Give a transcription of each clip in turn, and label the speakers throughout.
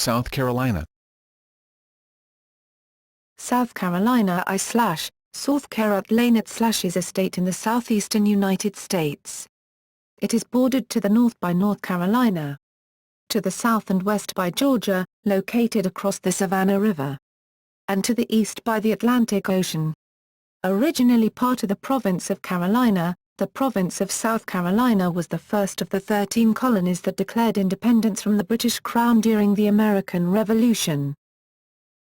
Speaker 1: South Carolina.
Speaker 2: South Carolina /South kærəʻlaɪnə is a state in the southeastern United States. It is bordered to the north by North Carolina, to the south and west by Georgia, located across the Savannah River, and to the east by the Atlantic Ocean. Originally part of the province of Carolina, the province of South Carolina was the first of the 13 colonies that declared independence from the British Crown during the American Revolution.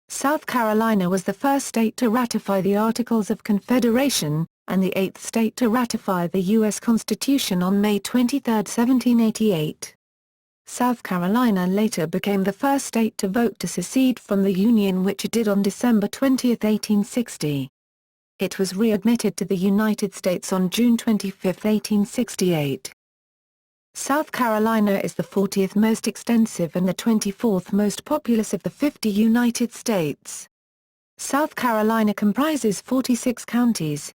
Speaker 2: South Carolina was the first state to ratify the Articles of Confederation, and the eighth state to ratify the U.S. Constitution on May 23, 1788. South Carolina later became the first state to vote to secede from the Union, which it did on December 20, 1860. It was readmitted to the United States on June 25, 1868. South Carolina is the 40th most extensive and the 24th most populous of the 50 United States. South Carolina comprises 46 counties.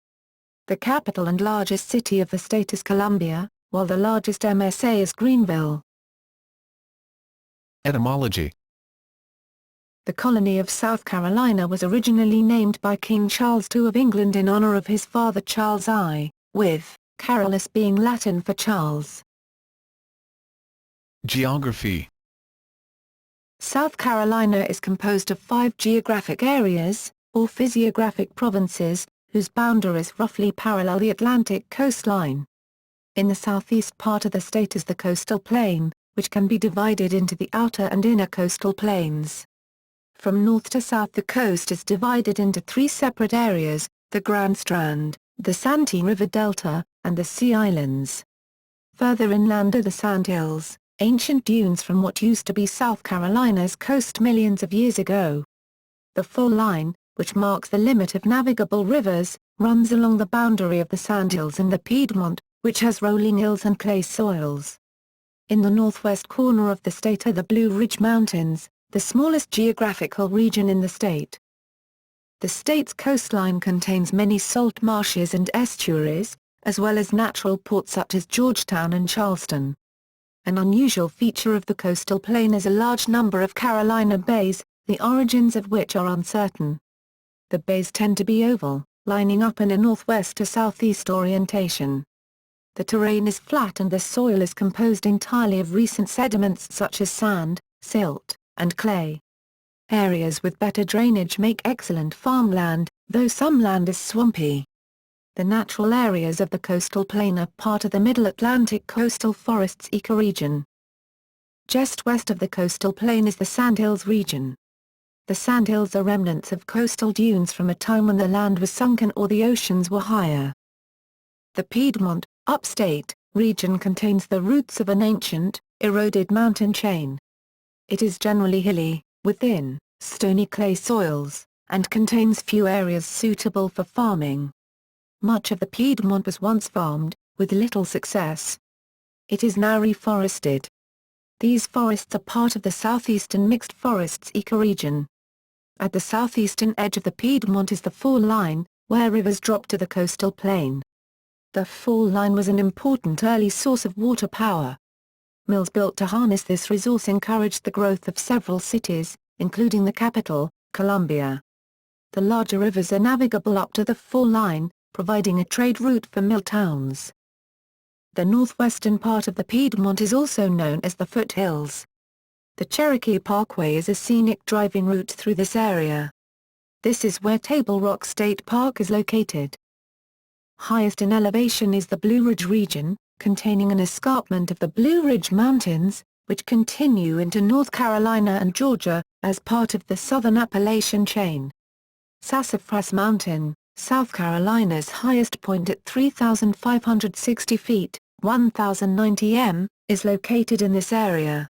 Speaker 2: The capital and largest city of the state is Columbia, while the largest MSA is Greenville.
Speaker 1: Etymology.
Speaker 2: The colony of South Carolina was originally named by King Charles II of England in honor of his father Charles I, with Carolus being Latin for Charles.
Speaker 1: Geography.
Speaker 2: South Carolina is composed of 5 geographic areas, or physiographic provinces, whose boundaries roughly parallel the Atlantic coastline. In the southeast part of the state is the coastal plain, which can be divided into the outer and inner coastal plains. From north to south the coast is divided into 3 separate areas, the Grand Strand, the Savannah River Delta, and the Sea Islands. Further inland are the Sandhills, ancient dunes from what used to be South Carolina's coast millions of years ago. The Fall Line, which marks the limit of navigable rivers, runs along the boundary of the Sandhills and the Piedmont, which has rolling hills and clay soils. In the northwest corner of the state are the Blue Ridge Mountains, the smallest geographical region in the state. The state's coastline contains many salt marshes and estuaries, as well as natural ports such as Georgetown and Charleston. An unusual feature of the coastal plain is a large number of Carolina bays, the origins of which are uncertain. The bays tend to be oval, lining up in a northwest to southeast orientation. The terrain is flat and the soil is composed entirely of recent sediments such as sand, silt, and clay. Areas with better drainage make excellent farmland, though some land is swampy. The natural areas of the coastal plain are part of the Middle Atlantic coastal forests ecoregion. Just west of the coastal plain is the Sandhills region. The Sandhills are remnants of coastal dunes from a time when the land was sunken or the oceans were higher. The Piedmont, upstate, region contains the roots of an ancient, eroded mountain chain. It is generally hilly, with thin, stony clay soils, and contains few areas suitable for farming. Much of the Piedmont was once farmed, with little success. It is now reforested. These forests are part of the southeastern mixed forests ecoregion. At the southeastern edge of the Piedmont is the Fall Line, where rivers drop to the coastal plain. The Fall Line was an important early source of water power. Mills built to harness this resource encouraged the growth of several cities, including the capital, Columbia. The larger rivers are navigable up to the Fall Line, providing a trade route for mill towns. The northwestern part of the Piedmont is also known as the Foothills. The Cherokee Parkway is a scenic driving route through this area. This is where Table Rock State Park is located. Highest in elevation is the Blue Ridge region, containing an escarpment of the Blue Ridge Mountains, which continue into North Carolina and Georgia, as part of the Southern Appalachian Chain. Sassafras Mountain, South Carolina's highest point at 3,560 feet, 1,090 m, is located in this area.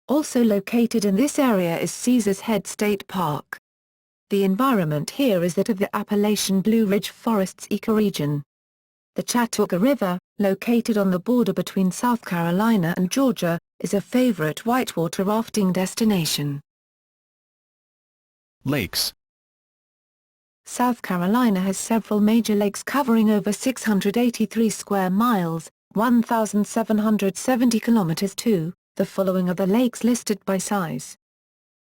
Speaker 2: Also located in this area is Caesars Head State Park. The environment here is that of the Appalachian Blue Ridge Forests ecoregion. The Chattooga River, located on the border between South Carolina and Georgia, is a favorite whitewater rafting destination.
Speaker 1: Lakes.
Speaker 2: South Carolina has several major lakes covering over 683 square miles, 1,770 kilometers. The following are the lakes listed by size.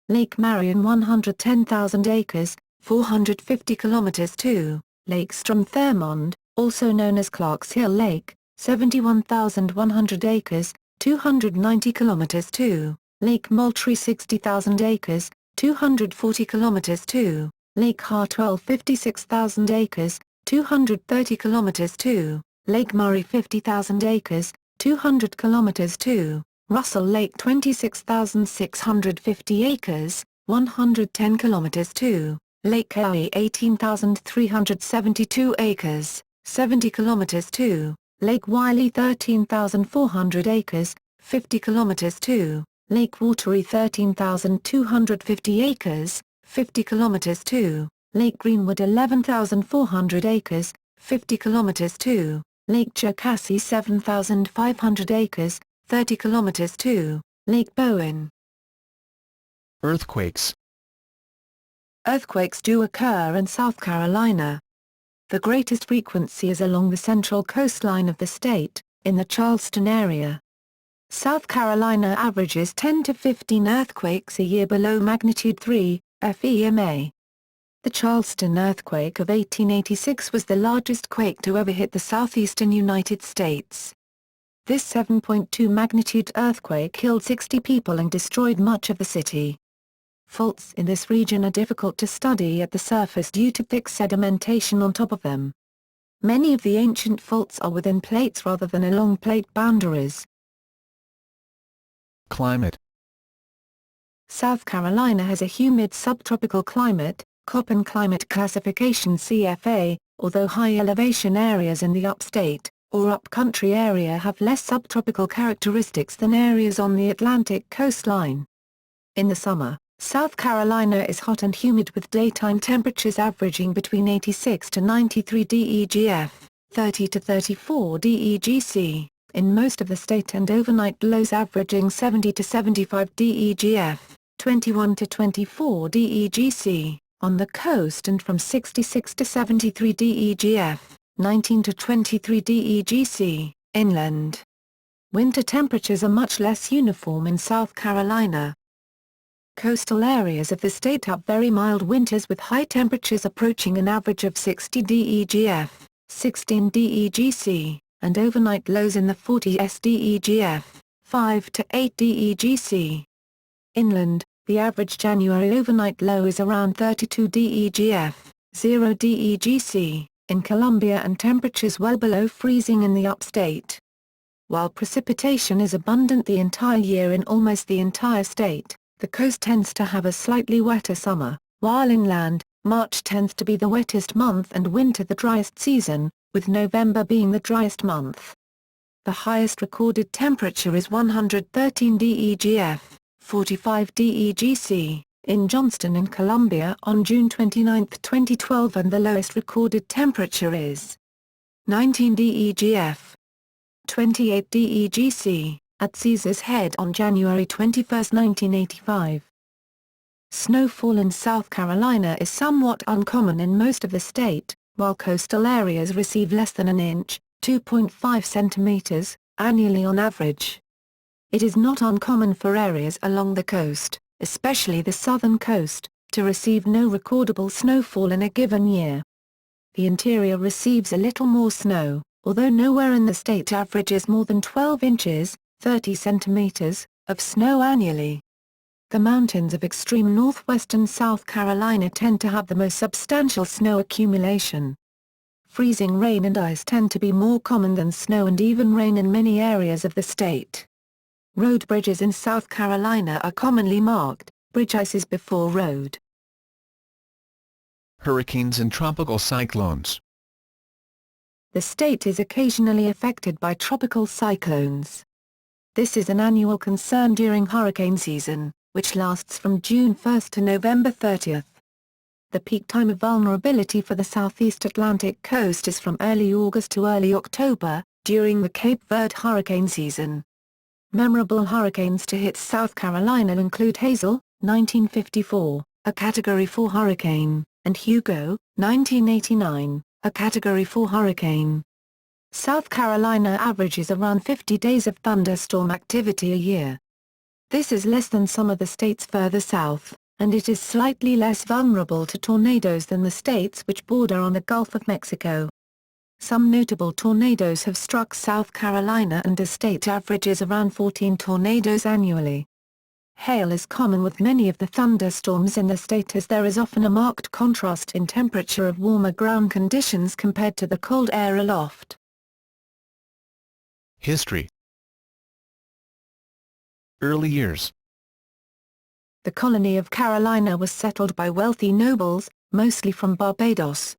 Speaker 2: Lake Marion 110,000 acres, 450 kilometers 2, Lake Strom-Thurmond, also known as Clarks Hill Lake, 71,100 acres, 290 kilometers 2, Lake Moultrie 60,000 acres, 240 kilometers 2, Lake Hartwell 56,000 acres, 230 kilometers 2, Lake Murray 50,000 acres, 200 kilometers 2, Russell Lake 26,650 acres, 110 kilometers 2, Lake Erie 18,372 acres, 70 kilometers 2, Lake Wylie 13,400 acres, 50 kilometers 2, Lake Wateree 13,250 acres, 50 kilometers 2, Lake Greenwood 11,400 acres, 50 kilometers 2, Lake Jocassee 7,500 acres, 30 kilometers 2, Lake Bowen.
Speaker 1: Earthquakes.
Speaker 2: Earthquakes do occur in South Carolina. The greatest frequency is along the central coastline of the state, in the Charleston area. South Carolina averages 10 to 15 earthquakes a year below magnitude 3, FEMA. The Charleston earthquake of 1886 was the largest quake to ever hit the southeastern United States. This 7.2 magnitude earthquake killed 60 people and destroyed much of the city. Faults in this region are difficult to study at the surface due to thick sedimentation on top of them. Many of the ancient faults are within plates rather than along plate boundaries.
Speaker 1: Climate.
Speaker 2: South Carolina has a humid subtropical climate, Köppen climate classification CFA, although high elevation areas in the upstate, or upcountry area have less subtropical characteristics than areas on the Atlantic coastline. In the summer, South Carolina is hot and humid with daytime temperatures averaging between 86 to 93 DEGF, 30 to 34 DEGC, in most of the state, and overnight lows averaging 70 to 75 DEGF, 21 to 24 DEGC, on the coast, and from 66 to 73 DEGF, 19 to 23 DEGC, inland. Winter temperatures are much less uniform in South Carolina. Coastal areas of the state have very mild winters with high temperatures approaching an average of 60 DEGF, 16 DEGC, and overnight lows in the 40s DEGF, 5 to 8 DEGC. Inland, the average January overnight low is around 32 DEGF, 0 DEGC, in Columbia, and temperatures well below freezing in the upstate. While precipitation is abundant the entire year in almost the entire state, the coast tends to have a slightly wetter summer, while inland, March tends to be the wettest month and winter the driest season, with November being the driest month. The highest recorded temperature is 113 DEGF, 45 DEGC, in Johnston in Columbia on June 29, 2012, and the lowest recorded temperature is 19 DEGF, 28 DEGC, at Caesars Head on January 21, 1985. Snowfall in South Carolina is somewhat uncommon in most of the state, while coastal areas receive less than an inch, 2.5 centimeters, annually on average. It is not uncommon for areas along the coast, especially the southern coast, to receive no recordable snowfall in a given year. The interior receives a little more snow, although nowhere in the state averages more than 12 inches, 30 centimeters, of snow annually. The mountains of extreme northwestern South Carolina tend to have the most substantial snow accumulation. Freezing rain and ice tend to be more common than snow and even rain in many areas of the state. Road bridges in South Carolina are commonly marked, "Bridge ices before road."
Speaker 1: Hurricanes and tropical cyclones.
Speaker 2: The state is occasionally affected by tropical cyclones. This is an annual concern during hurricane season, which lasts from June 1 to November 30. The peak time of vulnerability for the southeast Atlantic coast is from early August to early October, during the Cape Verde hurricane season. Memorable hurricanes to hit South Carolina include Hazel, 1954, a Category 4 hurricane, and Hugo, 1989, a Category 4 hurricane. South Carolina averages around 50 days of thunderstorm activity a year. This is less than some of the states further south. and it is slightly less vulnerable to tornadoes than the states which border on the Gulf of Mexico. Some notable tornadoes have struck South Carolina, and the state averages around 14 tornadoes annually. Hail is common with many of the thunderstorms in the state, as there is often a marked contrast in temperature of warmer ground conditions compared to the cold air aloft.
Speaker 1: History. Early years.
Speaker 2: The colony of Carolina was settled by wealthy nobles, mostly from Barbados.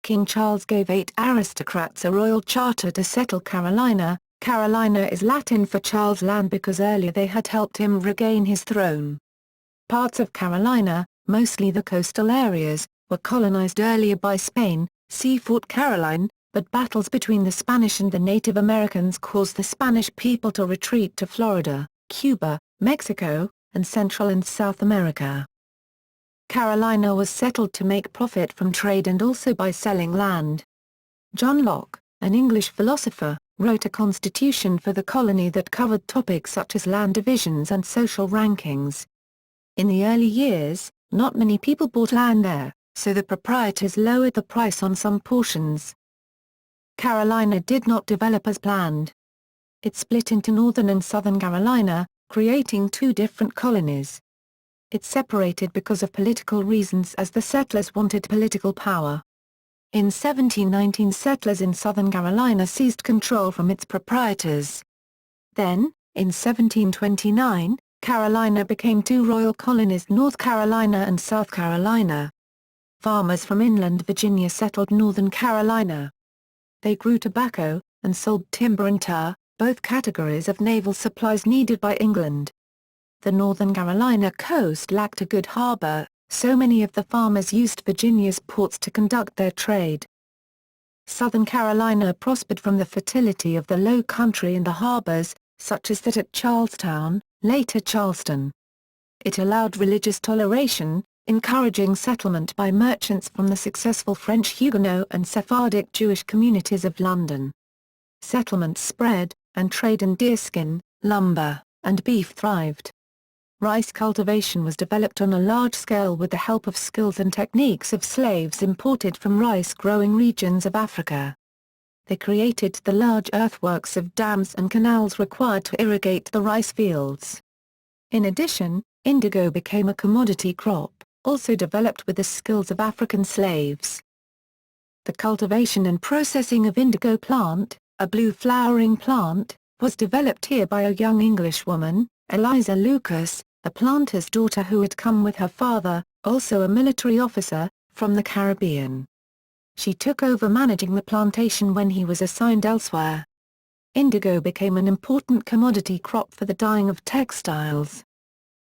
Speaker 2: King Charles gave 8 aristocrats a royal charter to settle Carolina. Carolina is Latin for Charles' land because earlier they had helped him regain his throne. Parts of Carolina, mostly the coastal areas, were colonized earlier by Spain. See Fort Caroline, but battles between the Spanish and the Native Americans caused the Spanish people to retreat to Florida, Cuba, Mexico, and Central and South America. Carolina was settled to make profit from trade and also by selling land. John Locke, an English philosopher, wrote a constitution for the colony that covered topics such as land divisions and social rankings. In the early years, not many people bought land there, so the proprietors lowered the price on some portions. Carolina did not develop as planned. It split into Northern and Southern Carolina, creating 2 different colonies. It separated because of political reasons, as the settlers wanted political power. In 1719, settlers in Southern Carolina seized control from its proprietors. Then, in 1729, Carolina became 2 royal colonies, North Carolina and South Carolina. Farmers from inland Virginia settled Northern Carolina. They grew tobacco, and sold timber and tar, both categories of naval supplies needed by England. The Northern Carolina coast lacked a good harbor, so many of the farmers used Virginia's ports to conduct their trade. Southern Carolina prospered from the fertility of the low country and the harbors, such as that at Charlestown, later Charleston. It allowed religious toleration, encouraging settlement by merchants from the successful French Huguenot and Sephardic Jewish communities of London. Settlements spread, and trade in deerskin, lumber, and beef thrived. Rice cultivation was developed on a large scale with the help of skills and techniques of slaves imported from rice-growing regions of Africa. They created the large earthworks of dams and canals required to irrigate the rice fields. In addition, indigo became a commodity crop, also developed with the skills of African slaves. The cultivation and processing of indigo plant, a blue flowering plant, was developed here by a young Englishwoman, Eliza Lucas, a planter's daughter who had come with her father, also a military officer, from the Caribbean. She took over managing the plantation when he was assigned elsewhere. Indigo became an important commodity crop for the dyeing of textiles.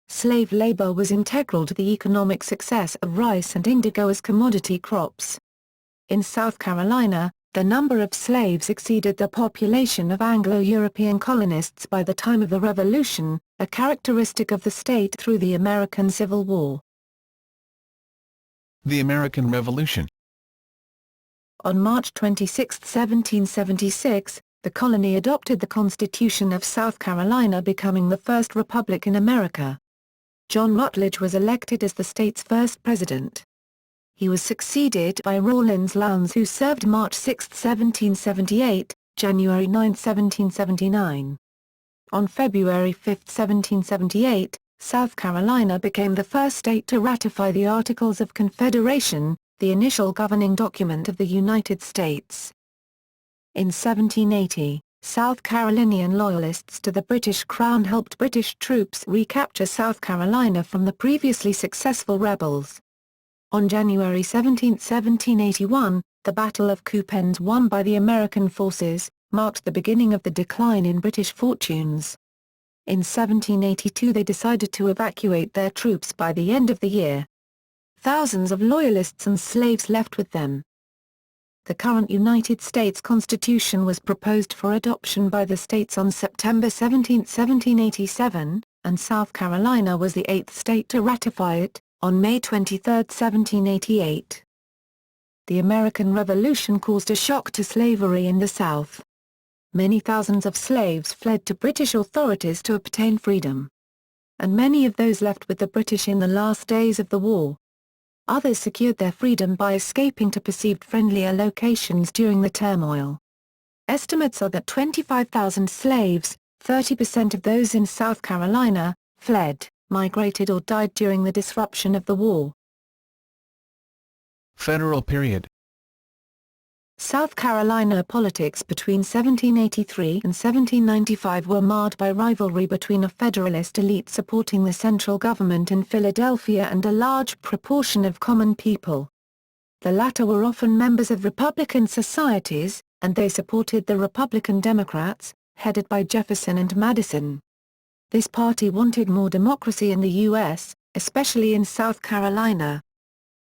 Speaker 2: Slave labor was integral to the economic success of rice and indigo as commodity crops. In South Carolina, the number of slaves exceeded the population of Anglo-European colonists by the time of the Revolution, a characteristic of the state through the American Civil War.
Speaker 1: The American Revolution.
Speaker 2: On March 26, 1776, the colony adopted the Constitution of South Carolina, becoming the first republic in America. John Rutledge was elected as the state's first president. He was succeeded by Rawlins Lowndes, who served March 6, 1778, January 9, 1779. On February 5, 1778, South Carolina became the first state to ratify the Articles of Confederation, the initial governing document of the United States. In 1780, South Carolinian loyalists to the British Crown helped British troops recapture South Carolina from the previously successful rebels. On January 17, 1781, the Battle of Cowpens, won by the American forces, marked the beginning of the decline in British fortunes. In 1782 they decided to evacuate their troops by the end of the year. Thousands of loyalists and slaves left with them. The current United States Constitution was proposed for adoption by the states on September 17, 1787, and South Carolina was the 8th state to ratify it, on May 23, 1788. The American Revolution caused a shock to slavery in the South. Many thousands of slaves fled to British authorities to obtain freedom. and many of those left with the British in the last days of the war. Others secured their freedom by escaping to perceived friendlier locations during the turmoil. Estimates are that 25,000 slaves, 30% of those in South Carolina, fled, migrated or died during the disruption of the war.
Speaker 1: Federal period.
Speaker 2: South Carolina politics between 1783 and 1795 were marred by rivalry between a Federalist elite supporting the central government in Philadelphia and a large proportion of common people. The latter were often members of Republican societies, and they supported the Republican Democrats, headed by Jefferson and Madison. This party wanted more democracy in the U.S., especially in South Carolina.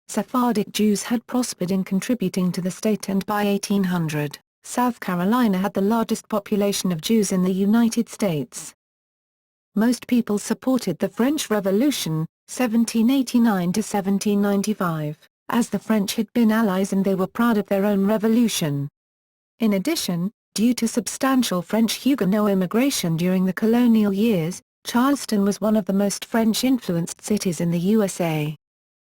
Speaker 2: Sephardic Jews had prospered in contributing to the state, and by 1800, South Carolina had the largest population of Jews in the United States. Most people supported the French Revolution, 1789 to 1795, as the French had been allies and they were proud of their own revolution. In addition, due to substantial French Huguenot immigration during the colonial years, Charleston was one of the most French-influenced cities in the USA.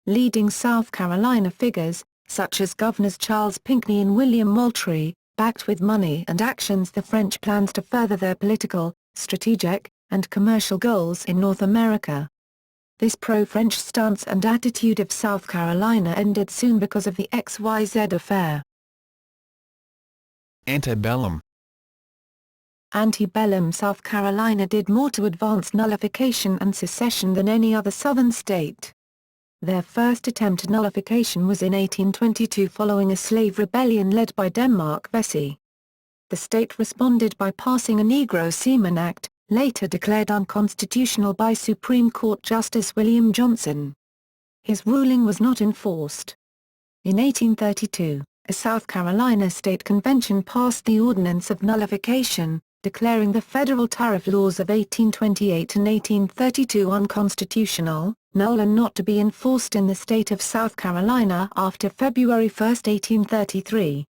Speaker 2: Leading South Carolina figures, such as Governors Charles Pinckney and William Moultrie, backed with money and actions the French plans to further their political, strategic, and commercial goals in North America. This pro-French stance and attitude of South Carolina ended soon because of the XYZ affair.
Speaker 1: Antebellum.
Speaker 2: Antebellum South Carolina did more to advance nullification and secession than any other southern state. Their first attempt at nullification was in 1822 following a slave rebellion led by Denmark Vesey. The state responded by passing a Negro Seaman Act, later declared unconstitutional by Supreme Court Justice William Johnson. His ruling was not enforced. In 1832, a South Carolina state convention passed the Ordinance of Nullification, declaring the federal tariff laws of 1828 and 1832 unconstitutional, null and not to be enforced in the state of South Carolina after February 1, 1833.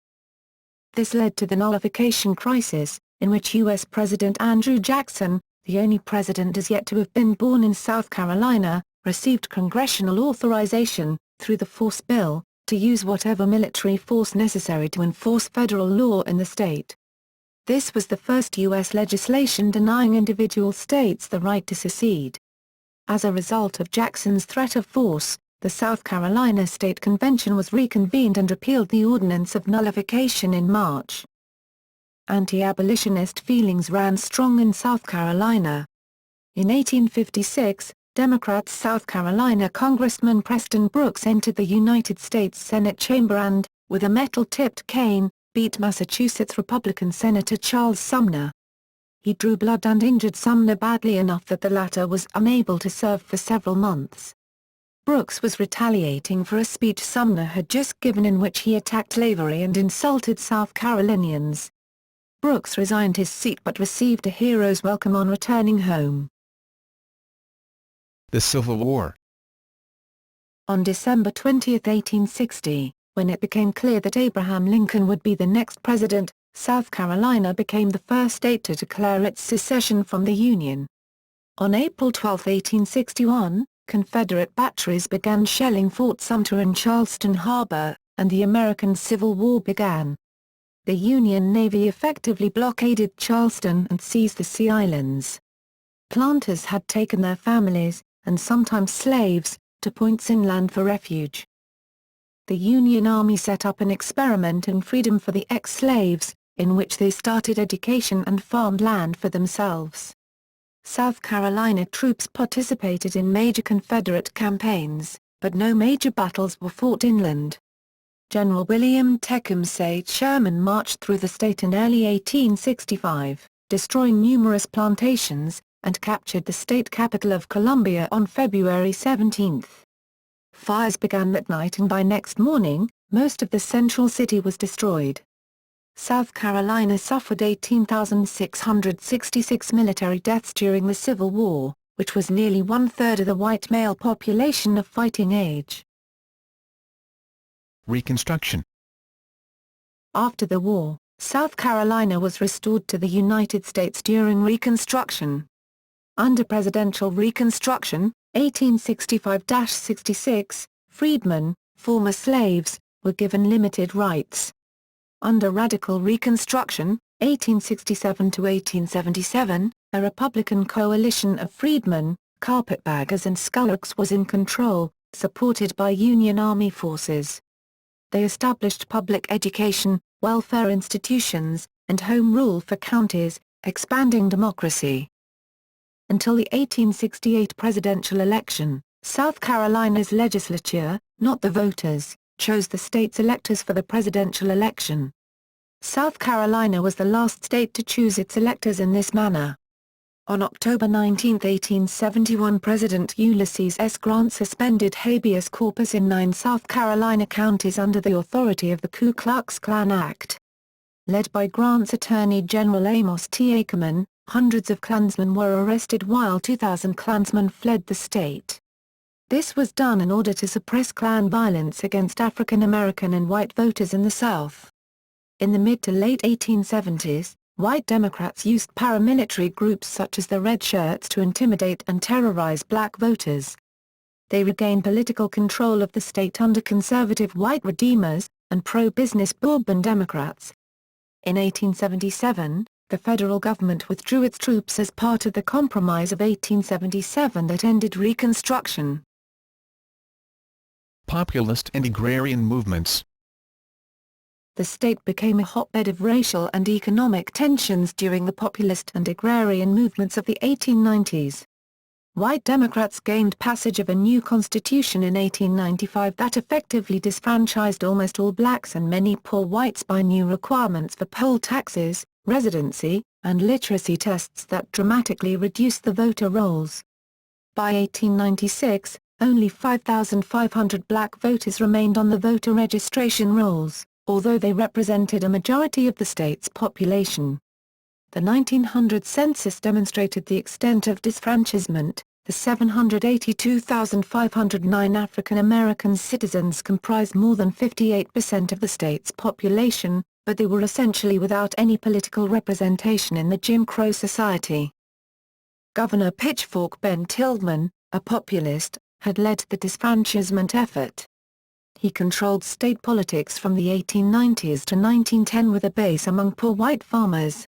Speaker 2: This led to the nullification crisis, in which U.S. President Andrew Jackson, the only president as yet to have been born in South Carolina, received congressional authorization, through the Force Bill, to use whatever military force necessary to enforce federal law in the state. This was the first U.S. legislation denying individual states the right to secede. As a result of Jackson's threat of force, the South Carolina State Convention was reconvened and repealed the Ordinance of Nullification in March. Anti-abolitionist feelings ran strong in South Carolina. In 1856, Democrats South Carolina Congressman Preston Brooks entered the United States Senate chamber and, with a metal-tipped cane, beat Massachusetts Republican Senator Charles Sumner. He drew blood and injured Sumner badly enough that the latter was unable to serve for several months. Brooks was retaliating for a speech Sumner had just given in which he attacked slavery and insulted South Carolinians. Brooks resigned his seat but received a hero's welcome on returning home.
Speaker 1: The Civil War.
Speaker 2: On December 20, 1860, when it became clear that Abraham Lincoln would be the next president, South Carolina became the first state to declare its secession from the Union. On April 12, 1861, Confederate batteries began shelling Fort Sumter and Charleston Harbor, and the American Civil War began. The Union Navy effectively blockaded Charleston and seized the Sea Islands. Planters had taken their families, and sometimes slaves, to points inland for refuge. The Union Army set up an experiment in freedom for the ex-slaves, in which they started education and farmed land for themselves. South Carolina troops participated in major Confederate campaigns, but no major battles were fought inland. General William Tecumseh Sherman marched through the state in early 1865, destroying numerous plantations, and captured the state capital of Columbia on February 17. Fires began that night and by next morning, most of the central city was destroyed. South Carolina suffered 18,666 military deaths during the Civil War, which was nearly one-third of the white male population of fighting age.
Speaker 1: Reconstruction.
Speaker 2: After the war, South Carolina was restored to the United States during Reconstruction. Under presidential Reconstruction, 1865-66, freedmen, former slaves, were given limited rights. Under Radical Reconstruction, 1867-1877, a Republican coalition of freedmen, carpetbaggers and skulks was in control, supported by Union Army forces. They established public education, welfare institutions, and home rule for counties, expanding democracy. Until the 1868 presidential election, South Carolina's legislature, not the voters, chose the state's electors for the presidential election. South Carolina was the last state to choose its electors in this manner. On October 19, 1871, President Ulysses S. Grant suspended habeas corpus in 9 South Carolina counties under the authority of the Ku Klux Klan Act. Led by Grant's Attorney General Amos T. Ackerman, hundreds of Klansmen were arrested while 2,000 Klansmen fled the state. This was done in order to suppress Klan violence against African American and white voters in the South. In the mid to late 1870s, white Democrats used paramilitary groups such as the Red Shirts to intimidate and terrorize black voters. They regained political control of the state under conservative white Redeemers, and pro-business Bourbon Democrats. In 1877, the federal government withdrew its troops as part of the Compromise of 1877 that ended Reconstruction.
Speaker 1: Populist and agrarian movements.
Speaker 2: The state became a hotbed of racial and economic tensions during the populist and agrarian movements of the 1890s. White Democrats gained passage of a new constitution in 1895 that effectively disfranchised almost all blacks and many poor whites by new requirements for poll taxes, residency, and literacy tests that dramatically reduced the voter rolls. By 1896, only 5,500 black voters remained on the voter registration rolls, although they represented a majority of the state's population. The 1900 census demonstrated the extent of disfranchisement. The 782,509 African American citizens comprised more than 58% of the state's population, but they were essentially without any political representation in the Jim Crow society. Governor Pitchfork Ben Tillman, a populist, had led the disfranchisement effort. He controlled state politics from the 1890s to 1910 with a base among poor white farmers.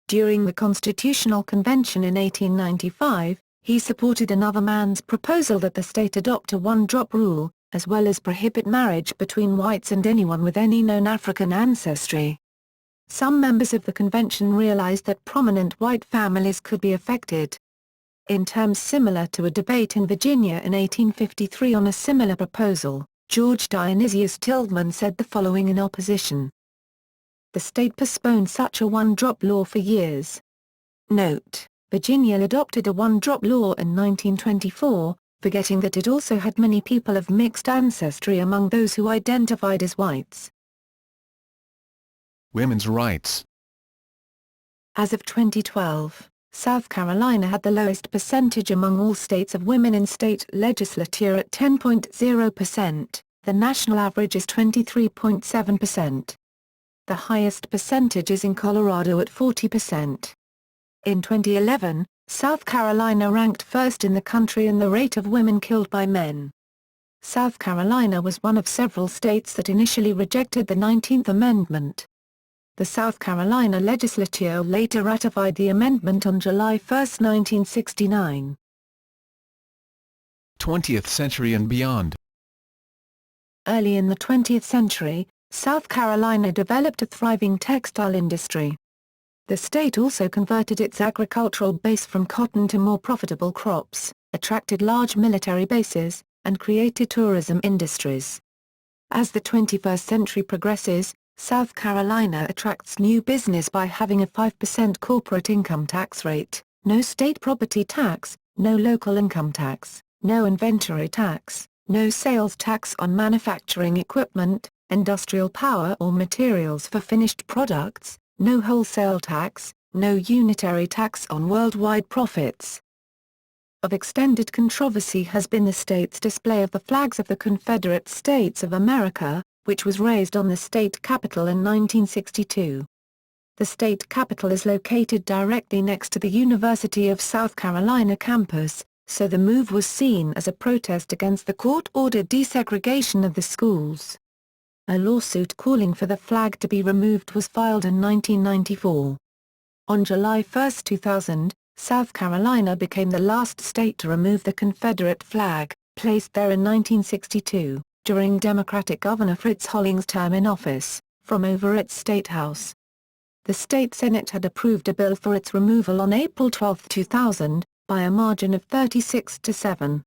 Speaker 2: During the Constitutional Convention in 1895, he supported another man's proposal that the state adopt a one-drop rule, as well as prohibit marriage between whites and anyone with any known African ancestry. Some members of the convention realized that prominent white families could be affected. In terms similar to a debate in Virginia in 1853 on a similar proposal, George Dionysius Tillman said the following in opposition. The state postponed such a one-drop law for years. Note: Virginia adopted a one-drop law in 1924, forgetting that it also had many people of mixed ancestry among those who identified as whites.
Speaker 1: Women's rights.
Speaker 2: As of 2012, South Carolina had the lowest percentage among all states of women in state legislature at 10.0%, the national average is 23.7%. The highest percentage is in Colorado at 40%. In 2011, South Carolina ranked first in the country in the rate of women killed by men. South Carolina was one of several states that initially rejected the 19th Amendment. The South Carolina legislature later ratified the amendment on July 1, 1969.
Speaker 1: 20th century and beyond.
Speaker 2: Early in the 20th century, South Carolina developed a thriving textile industry. The state also converted its agricultural base from cotton to more profitable crops, attracted large military bases, and created tourism industries. As the 21st century progresses, South Carolina attracts new business by having a 5% corporate income tax rate, no state property tax, no local income tax, no inventory tax, no sales tax on manufacturing equipment, industrial power or materials for finished products, no wholesale tax, no unitary tax on worldwide profits. Of extended controversy has been the state's display of the flags of the Confederate States of America, which was raised on the state capitol in 1962. The state capitol is located directly next to the University of South Carolina campus, so the move was seen as a protest against the court-ordered desegregation of the schools. A lawsuit calling for the flag to be removed was filed in 1994. On July 1, 2000, South Carolina became the last state to remove the Confederate flag, placed there in 1962, during Democratic Governor Fritz Hollings' term in office, from over its state house. The state Senate had approved a bill for its removal on April 12, 2000, by a margin of 36-7.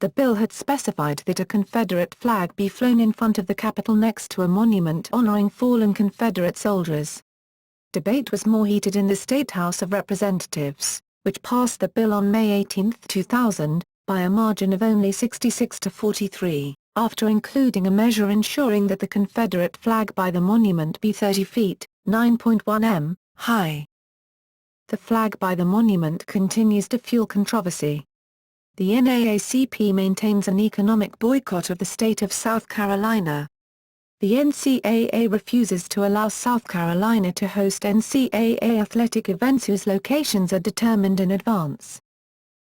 Speaker 2: The bill had specified that a Confederate flag be flown in front of the Capitol next to a monument honoring fallen Confederate soldiers. Debate was more heated in the State House of Representatives, which passed the bill on May 18, 2000, by a margin of only 66-43, after including a measure ensuring that the Confederate flag by the monument be 30 feet, 9.1 m, high. The flag by the monument continues to fuel controversy. The NAACP maintains an economic boycott of the state of South Carolina. The NCAA refuses to allow South Carolina to host NCAA athletic events whose locations are determined in advance.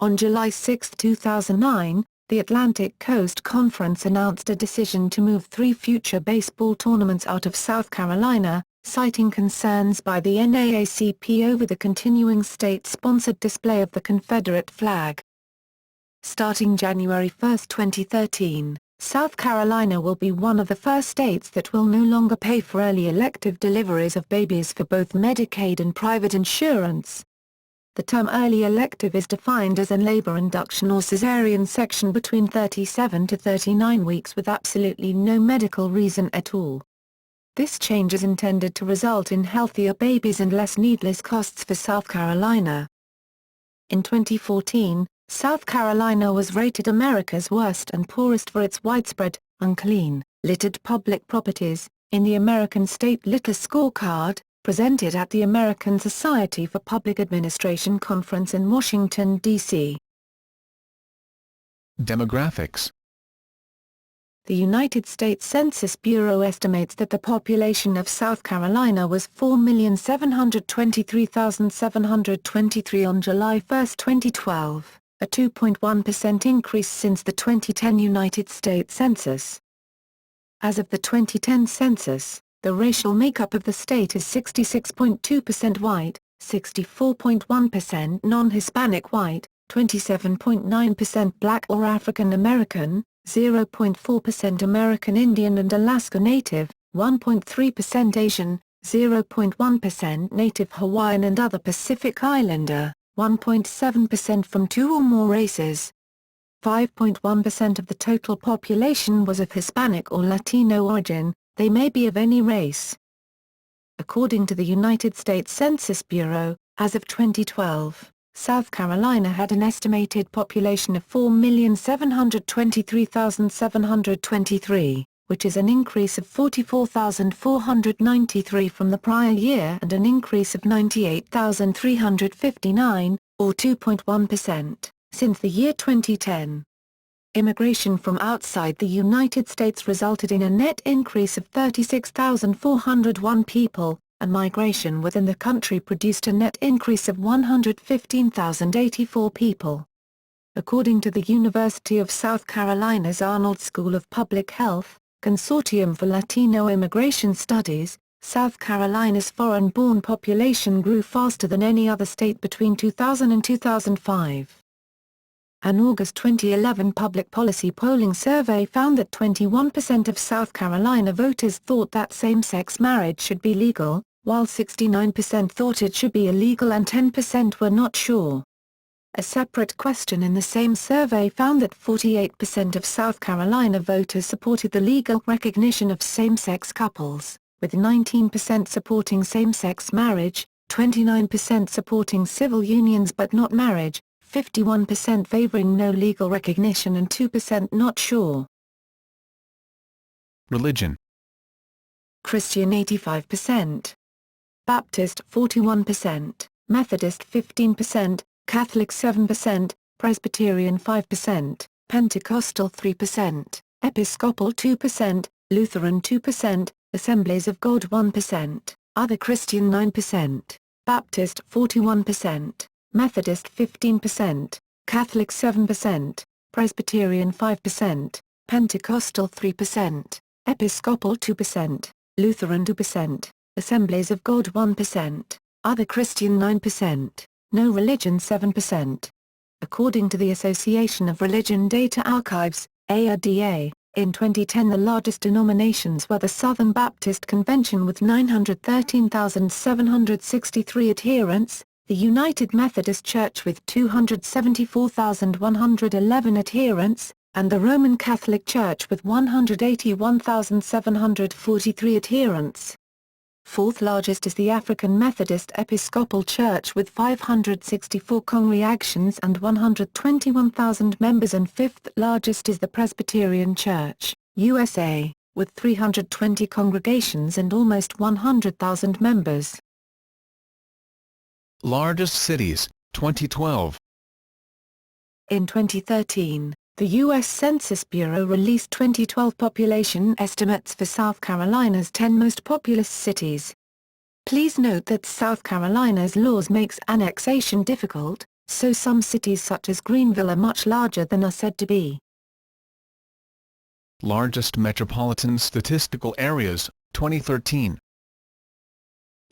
Speaker 2: On July 6, 2009, the Atlantic Coast Conference announced a decision to move 3 future baseball tournaments out of South Carolina, citing concerns by the NAACP over the continuing state-sponsored display of the Confederate flag. Starting January 1, 2013, South Carolina will be one of the first states that will no longer pay for early elective deliveries of babies for both Medicaid and private insurance. The term early elective is defined as a labor induction or cesarean section between 37 to 39 weeks with absolutely no medical reason at all. This change is intended to result in healthier babies and less needless costs for South Carolina. In 2014, South Carolina was rated America's worst and poorest for its widespread, unclean, littered public properties, in the American State Litter Scorecard, presented at the American Society for Public Administration Conference in Washington, D.C.
Speaker 1: Demographics.
Speaker 2: The United States Census Bureau estimates that the population of South Carolina was 4,723,723 on July 1, 2012, a 2.1% increase since the 2010 United States Census. As of the 2010 census, the racial makeup of the state is 66.2% white, 64.1% non-Hispanic white, 27.9% Black or African American, 0.4% American Indian and Alaska Native, 1.3% Asian, 0.1% Native Hawaiian and other Pacific Islander, 1.7% from 2 or more races. 5.1% of the total population was of Hispanic or Latino origin, they may be of any race. According to the United States Census Bureau, as of 2012, South Carolina had an estimated population of 4,723,723, which is an increase of 44,493 from the prior year and an increase of 98,359, or 2.1%, since the year 2010. Immigration from outside the United States resulted in a net increase of 36,401 people, and migration within the country produced a net increase of 115,084 people. According to the University of South Carolina's Arnold School of Public Health, Consortium for Latino Immigration Studies, South Carolina's foreign-born population grew faster than any other state between 2000 and 2005. An August 2011 public policy polling survey found that 21% of South Carolina voters thought that same-sex marriage should be legal, while 69% thought it should be illegal and 10% were not sure. A separate question in the same survey found that 48% of South Carolina voters supported the legal recognition of same-sex couples, with 19% supporting same-sex marriage, 29% supporting civil unions but not marriage, 51% favoring no legal recognition and 2% not sure.
Speaker 1: Religion.
Speaker 2: Christian 85%. Baptist 41%, Methodist 15%, Catholic 7%, Presbyterian 5%, Pentecostal 3%, Episcopal 2%, Lutheran 2%, Assemblies of God 1%, Other Christian 9%, Baptist 41%, Methodist 15%, Catholic 7%, Presbyterian 5%, Pentecostal 3%, Episcopal 2%, Lutheran 2%, Assemblies of God 1%, Other Christian 9%, No Religion 7%. According to the Association of Religion Data Archives, ARDA, in 2010 the largest denominations were the Southern Baptist Convention with 913,763 adherents, the United Methodist Church with 274,111 adherents, and the Roman Catholic Church with 181,743 adherents. Fourth largest is the African Methodist Episcopal Church with 564 congregations and 121,000 members, and fifth largest is the Presbyterian Church, USA, with 320 congregations and almost 100,000 members.
Speaker 1: Largest cities, 2012.
Speaker 2: In 2013, the U.S. Census Bureau released 2012 population estimates for South Carolina's 10 most populous cities. Please note that South Carolina's laws makes annexation difficult, so some cities such as Greenville are much larger than are said to be.
Speaker 1: Largest metropolitan statistical areas, 2013.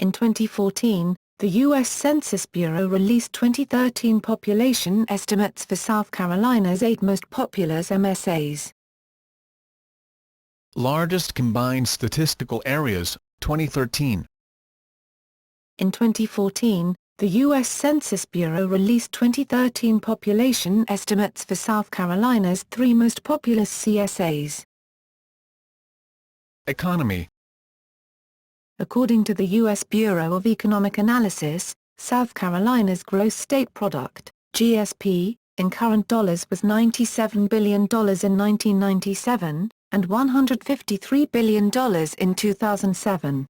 Speaker 2: In 2014, the U.S. Census Bureau released 2013 population estimates for South Carolina's 8 most populous MSAs.
Speaker 1: Largest combined statistical areas, 2013.
Speaker 2: In 2014, the U.S. Census Bureau released 2013 population estimates for South Carolina's 3 most populous CSAs.
Speaker 1: Economy.
Speaker 2: According to the U.S. Bureau of Economic Analysis, South Carolina's gross state product, GSP, in current dollars was $97 billion in 1997, and $153 billion in 2007.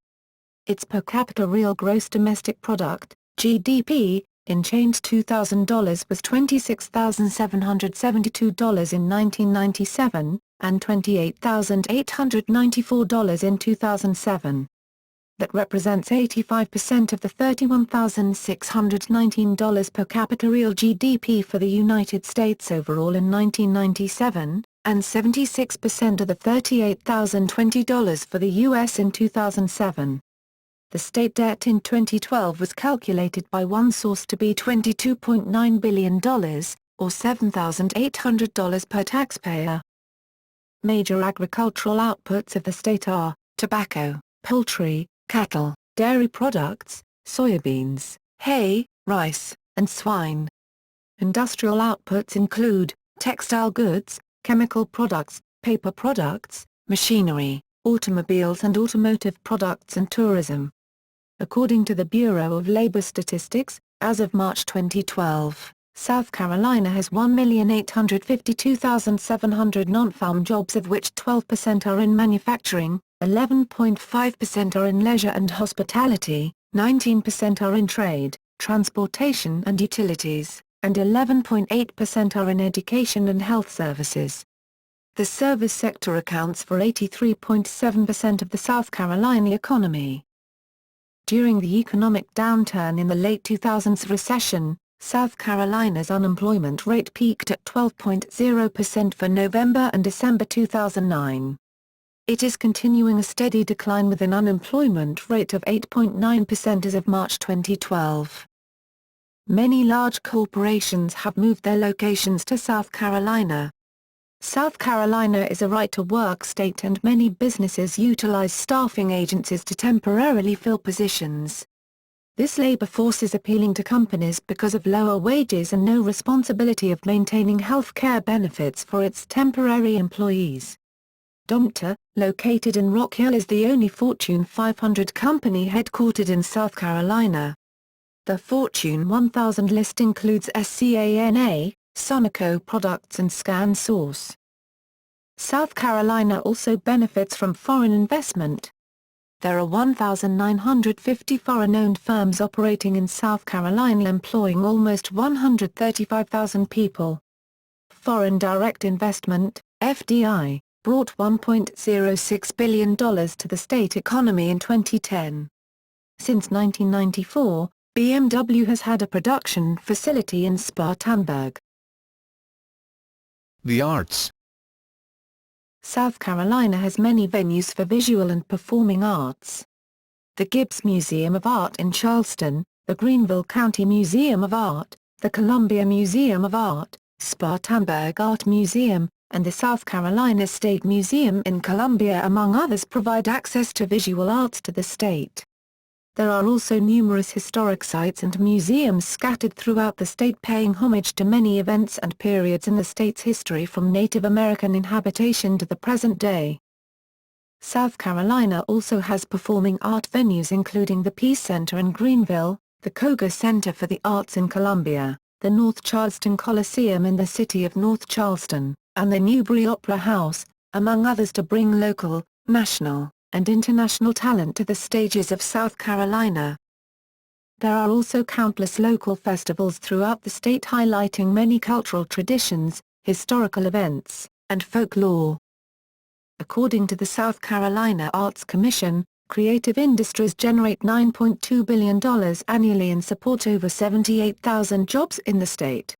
Speaker 2: Its per capita real gross domestic product, GDP, in change $2,000 was $26,772 in 1997, and $28,894 in 2007. That represents 85% of the $31,619 per capita real GDP for the United States overall in 1997, and 76% of the $38,020 for the U.S. in 2007. The state debt in 2012 was calculated by one source to be $22.9 billion, or $7,800 per taxpayer. Major agricultural outputs of the state are tobacco, poultry, cattle, dairy products, soybeans, hay, rice, and swine. Industrial outputs include textile goods, chemical products, paper products, machinery, automobiles and automotive products, and tourism. According to the Bureau of Labor Statistics, as of March 2012, South Carolina has 1,852,700 non-farm jobs, of which 12% are in manufacturing, 11.5% are in leisure and hospitality, 19% are in trade, transportation and utilities, and 11.8% are in education and health services. The service sector accounts for 83.7% of the South Carolina economy. During the economic downturn in the late 2000s recession, South Carolina's unemployment rate peaked at 12.0% for November and December 2009. It is continuing a steady decline with an unemployment rate of 8.9% as of March 2012. Many large corporations have moved their locations to South Carolina. South Carolina is a right-to-work state, and many businesses utilize staffing agencies to temporarily fill positions. This labor force is appealing to companies because of lower wages and no responsibility of maintaining health care benefits for its temporary employees. Domta, located in Rock Hill, is the only Fortune 500 company headquartered in South Carolina. The Fortune 1000 list includes SCANA, Sonoco Products and ScanSource. South Carolina also benefits from foreign investment. There are 1,950 foreign-owned firms operating in South Carolina, employing almost 135,000 people. Foreign direct investment, FDI, brought $1.06 billion to the state economy in 2010. Since 1994, BMW has had a production facility in Spartanburg.
Speaker 1: The arts.
Speaker 2: South Carolina has many venues for visual and performing arts. The Gibbs Museum of Art in Charleston, the Greenville County Museum of Art, the Columbia Museum of Art, Spartanburg Art Museum, and the South Carolina State Museum in Columbia, among others, provide access to visual arts to the state. There are also numerous historic sites and museums scattered throughout the state, paying homage to many events and periods in the state's history from Native American inhabitation to the present day. South Carolina also has performing art venues including the Peace Center in Greenville, the Koga Center for the Arts in Columbia, the North Charleston Coliseum in the city of North Charleston, and the Newberry Opera House, among others, to bring local, national, and international talent to the stages of South Carolina. There are also countless local festivals throughout the state highlighting many cultural traditions, historical events, and folklore. According to the South Carolina Arts Commission, creative industries generate $9.2 billion annually and support over 78,000 jobs in the state.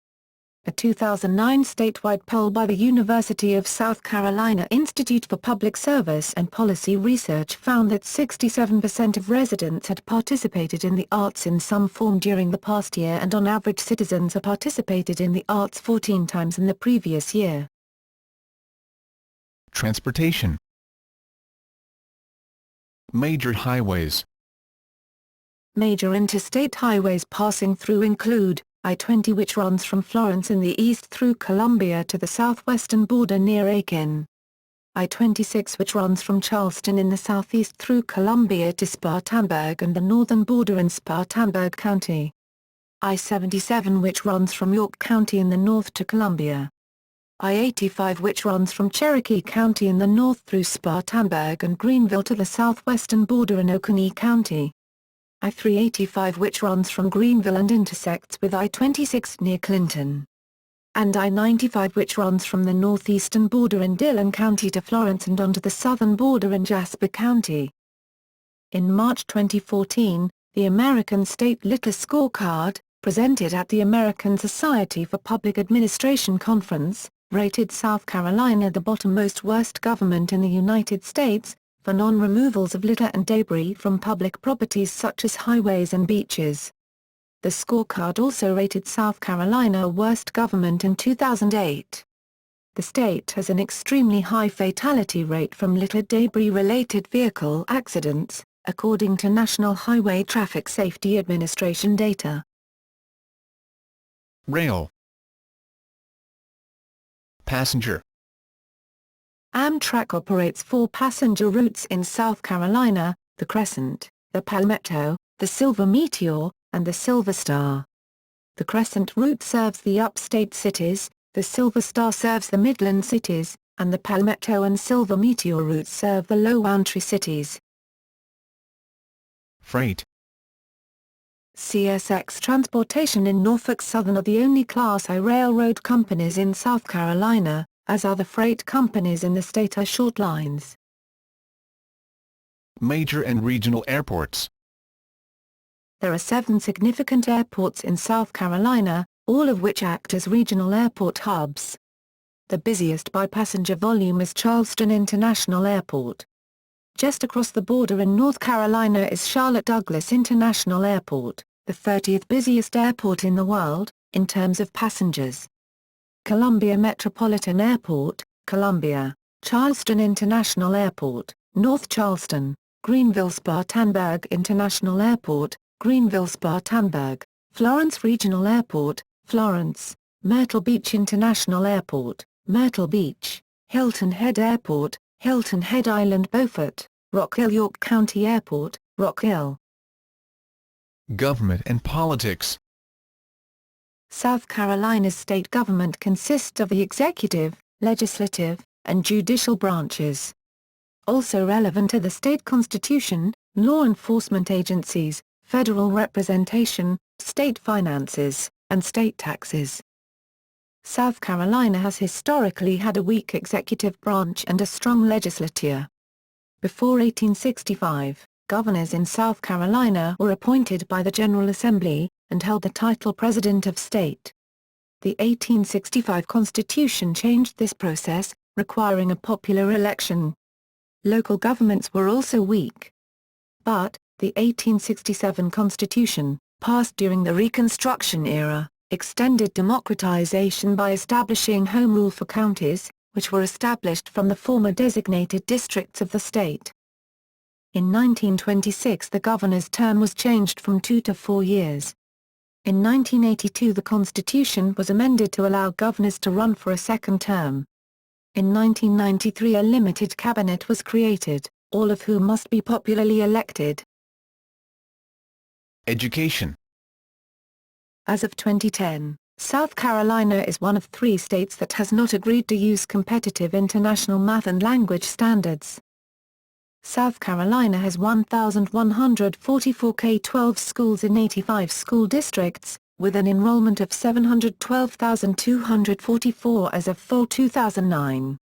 Speaker 2: A 2009 statewide poll by the University of South Carolina Institute for Public Service and Policy Research found that 67% of residents had participated in the arts in some form during the past year, and on average citizens have participated in the arts 14 times in the previous year.
Speaker 1: Transportation. Major highways.
Speaker 2: Major interstate highways passing through include I-20, which runs from Florence in the east through Columbia to the southwestern border near Aiken. I-26, which runs from Charleston in the southeast through Columbia to Spartanburg and the northern border in Spartanburg County. I-77, which runs from York County in the north to Columbia. I-85, which runs from Cherokee County in the north through Spartanburg and Greenville to the southwestern border in Oconee County. I-385, which runs from Greenville and intersects with I-26 near Clinton. And I-95, which runs from the northeastern border in Dillon County to Florence and onto the southern border in Jasper County. In March 2014, the American State Litter Scorecard, presented at the American Society for Public Administration Conference, rated South Carolina the bottom-most worst government in the United States, for non-removals of litter and debris from public properties such as highways and beaches. The scorecard also rated South Carolina worst government in 2008. The state has an extremely high fatality rate from litter debris-related vehicle accidents, according to National Highway Traffic Safety Administration data.
Speaker 1: Rail. Passenger.
Speaker 2: Amtrak operates 4 passenger routes in South Carolina: the Crescent, the Palmetto, the Silver Meteor, and the Silver Star. The Crescent route serves the upstate cities, the Silver Star serves the Midland cities, and the Palmetto and Silver Meteor routes serve the Low Country cities.
Speaker 1: Freight.
Speaker 2: CSX Transportation in Norfolk Southern are the only Class I railroad companies in South Carolina, as other freight companies in the state are short lines.
Speaker 1: Major and regional airports.
Speaker 2: There are 7 significant airports in South Carolina, all of which act as regional airport hubs. The busiest by passenger volume is Charleston International Airport. Just across the border in North Carolina is Charlotte Douglas International Airport, the 30th busiest airport in the world, in terms of passengers. Columbia Metropolitan Airport, Columbia, Charleston International Airport, North Charleston, Greenville Spartanburg International Airport, Greenville Spartanburg, Florence Regional Airport, Florence, Myrtle Beach International Airport, Myrtle Beach, Hilton Head Airport, Hilton Head Island Beaufort, Rock Hill York County Airport, Rock Hill.
Speaker 1: Government and politics.
Speaker 2: South Carolina's state government consists of the executive, legislative, and judicial branches. Also relevant are the state constitution, law enforcement agencies, federal representation, state finances, and state taxes. South Carolina has historically had a weak executive branch and a strong legislature. Before 1865, governors in South Carolina were appointed by the General Assembly, and held the title President of State. The 1865 Constitution changed this process, requiring a popular election. Local governments were also weak. But, the 1867 Constitution, passed during the Reconstruction era, extended democratization by establishing home rule for counties, which were established from the former designated districts of the state. In 1926 the governor's term was changed from 2 to 4 years. In 1982 the Constitution was amended to allow governors to run for a second term. In 1993 a limited cabinet was created, all of whom must be popularly elected.
Speaker 1: Education.
Speaker 2: As of 2010, South Carolina is one of 3 states that has not agreed to use competitive international math and language standards. South Carolina has 1,144 K-12 schools in 85 school districts, with an enrollment of 712,244 as of fall 2009.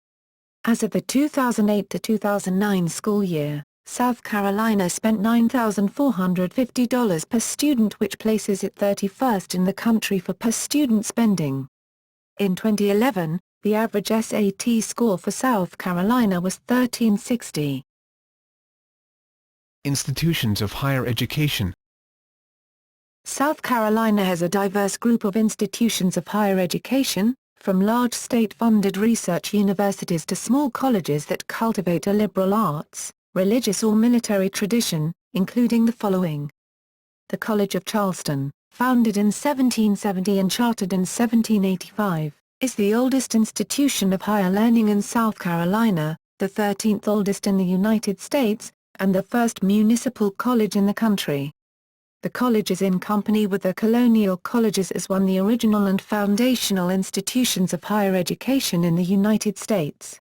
Speaker 2: As of the 2008-2009 school year, South Carolina spent $9,450 per student, which places it 31st in the country for per-student spending. In 2011, the average SAT score for South Carolina was 1360.
Speaker 1: Institutions of higher education.
Speaker 2: South Carolina has a diverse group of institutions of higher education, from large state-funded research universities to small colleges that cultivate a liberal arts, religious or military tradition, including the following. The College of Charleston, founded in 1770 and chartered in 1785, is the oldest institution of higher learning in South Carolina, the 13th oldest in the United States, and the first municipal college in the country. The college is in company with the colonial colleges as one of the original and foundational institutions of higher education in the United States.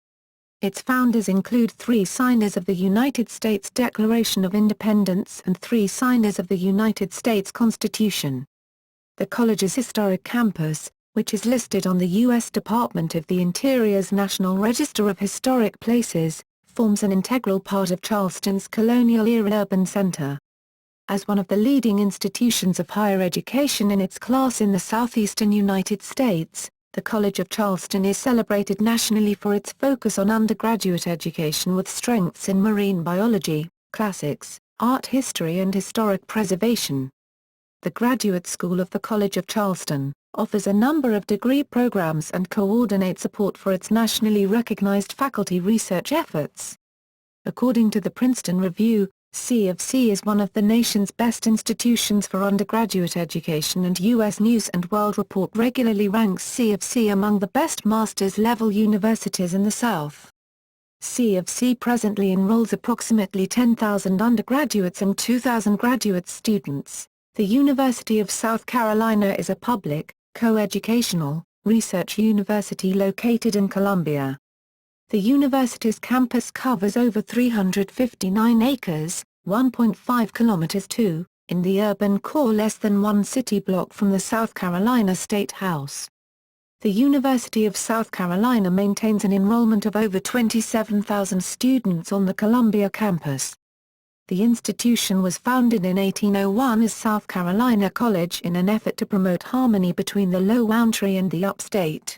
Speaker 2: Its founders include 3 signers of the United States Declaration of Independence and 3 signers of the United States Constitution. The college's historic campus, which is listed on the U.S. Department of the Interior's National Register of Historic Places, forms an integral part of Charleston's colonial-era urban center. As one of the leading institutions of higher education in its class in the Southeastern United States, the College of Charleston is celebrated nationally for its focus on undergraduate education with strengths in marine biology, classics, art history and historic preservation. The Graduate School of the College of Charleston offers a number of degree programs and coordinates support for its nationally recognized faculty research efforts. According to the Princeton Review, C of C is one of the nation's best institutions for undergraduate education, and U.S. News & World Report regularly ranks C of C among the best master's-level universities in the South. C of C presently enrolls approximately 10,000 undergraduates and 2,000 graduate students. The University of South Carolina is a public, co-educational, research university located in Columbia. The university's campus covers over 359 acres, 1.5 kilometers (2), in the urban core less than 1 city block from the South Carolina State House. The University of South Carolina maintains an enrollment of over 27,000 students on the Columbia campus. The institution was founded in 1801 as South Carolina College in an effort to promote harmony between the Low Country and the Upstate.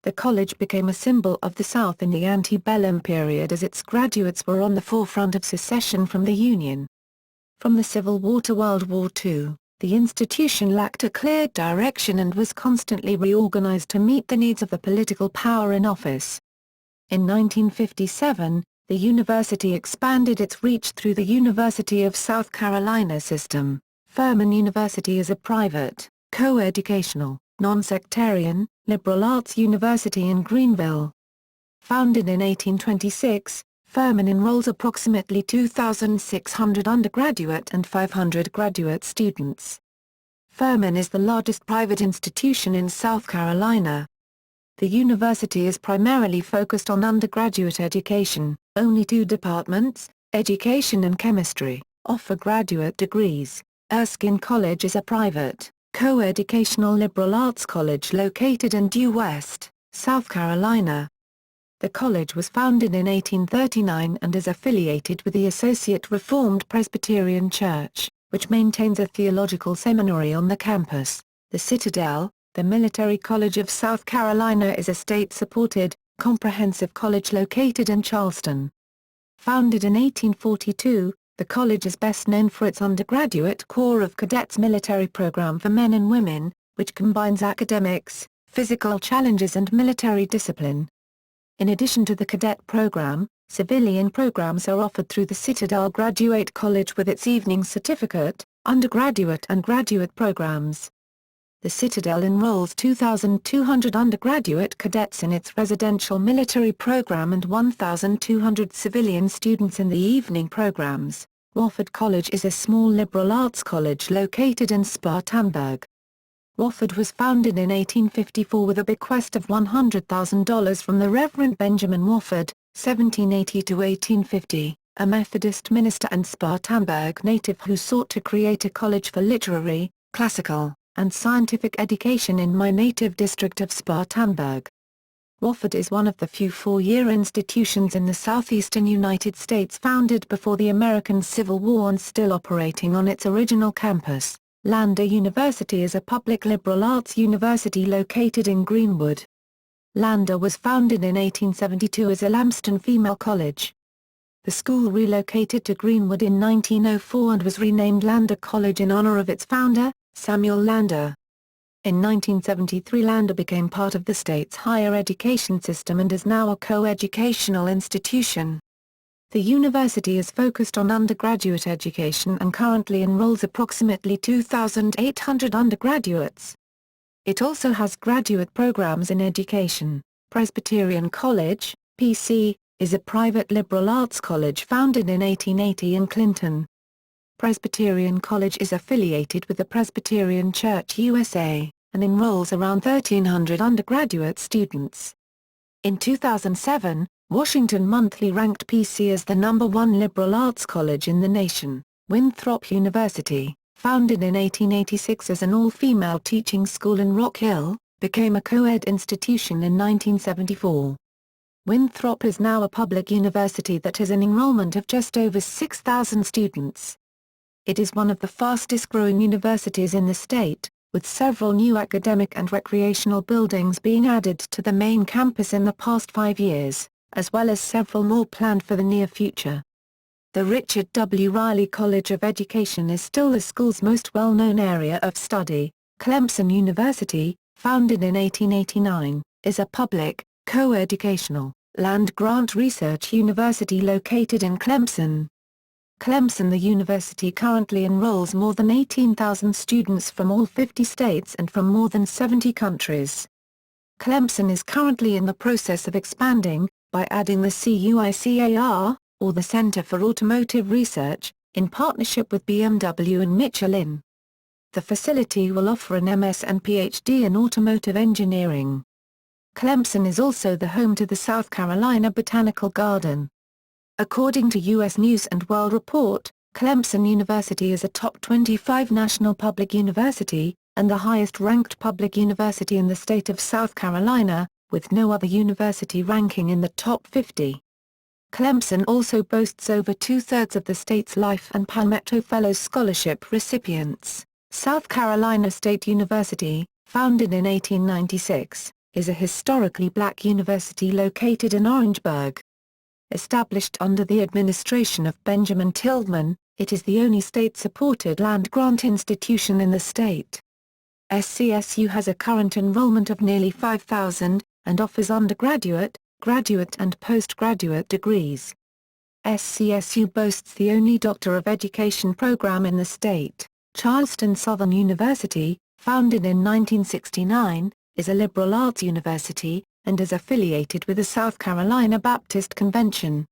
Speaker 2: The college became a symbol of the South in the antebellum period as its graduates were on the forefront of secession from the Union. From the Civil War to World War II, the institution lacked a clear direction and was constantly reorganized to meet the needs of the political power in office. In 1957, the university expanded its reach through the University of South Carolina system. Furman University is a private, co-educational, non-sectarian, liberal arts university in Greenville. Founded in 1826, Furman enrolls approximately 2,600 undergraduate and 500 graduate students. Furman is the largest private institution in South Carolina. The university is primarily focused on undergraduate education. Only 2 departments, education and chemistry, offer graduate degrees. Erskine College is a private, co-educational liberal arts college located in Due West, South Carolina. The college was founded in 1839 and is affiliated with the Associate Reformed Presbyterian Church, which maintains a theological seminary on the campus. The Citadel, the military college of South Carolina, is a state-supported, comprehensive college located in Charleston. Founded in 1842, the college is best known for its undergraduate Corps of Cadets military program for men and women, which combines academics, physical challenges and military discipline. In addition to the cadet program, civilian programs are offered through the Citadel Graduate College with its evening certificate, undergraduate and graduate programs. The Citadel enrolls 2,200 undergraduate cadets in its residential military program and 1,200 civilian students in the evening programs. Wofford College is a small liberal arts college located in Spartanburg. Wofford was founded in 1854 with a bequest of $100,000 from the Reverend Benjamin Wofford, 1780–1850, a Methodist minister and Spartanburg native who sought to create a college for literary, classical, and scientific education in my native district of Spartanburg. Wofford is one of the few four-year institutions in the Southeastern United States founded before the American Civil War and still operating on its original campus. Lander University is a public liberal arts university located in Greenwood. Lander was founded in 1872 as a Lambston female college. The school relocated to Greenwood in 1904 and was renamed Lander College in honor of its founder, Samuel Lander. In 1973 Lander became part of the state's higher education system and is now a co-educational institution. The university is focused on undergraduate education and currently enrolls approximately 2,800 undergraduates. It also has graduate programs in education. Presbyterian College, PC, is a private liberal arts college founded in 1880 in Clinton. Presbyterian College is affiliated with the Presbyterian Church USA, and enrolls around 1,300 undergraduate students. In 2007, Washington Monthly ranked PC as the #1 liberal arts college in the nation. Winthrop University, founded in 1886 as an all-female teaching school in Rock Hill, became a co-ed institution in 1974. Winthrop is now a public university that has an enrollment of just over 6,000 students. It is one of the fastest-growing universities in the state, with several new academic and recreational buildings being added to the main campus in the past 5 years, as well as several more planned for the near future. The Richard W. Riley College of Education is still the school's most well-known area of study. Clemson University, founded in 1889, is a public, co-educational, land-grant research university located in Clemson. Clemson, the university currently enrolls more than 18,000 students from all 50 states and from more than 70 countries. Clemson is currently in the process of expanding, by adding the CUICAR, or the Center for Automotive Research, in partnership with BMW and Michelin. The facility will offer an MS and PhD in automotive engineering. Clemson is also the home to the South Carolina Botanical Garden. According to U.S. News & World Report, Clemson University is a top 25 national public university, and the highest-ranked public university in the state of South Carolina, with no other university ranking in the top 50. Clemson also boasts over two-thirds of the state's Life and Palmetto Fellows Scholarship recipients. South Carolina State University, founded in 1896, is a historically black university located in Orangeburg. Established under the administration of Benjamin Tillman, it is the only state-supported land-grant institution in the state. SCSU has a current enrollment of nearly 5,000, and offers undergraduate, graduate and postgraduate degrees. SCSU boasts the only Doctor of Education program in the state. Charleston Southern University, founded in 1969, is a liberal arts university, and is affiliated with the South Carolina Baptist Convention.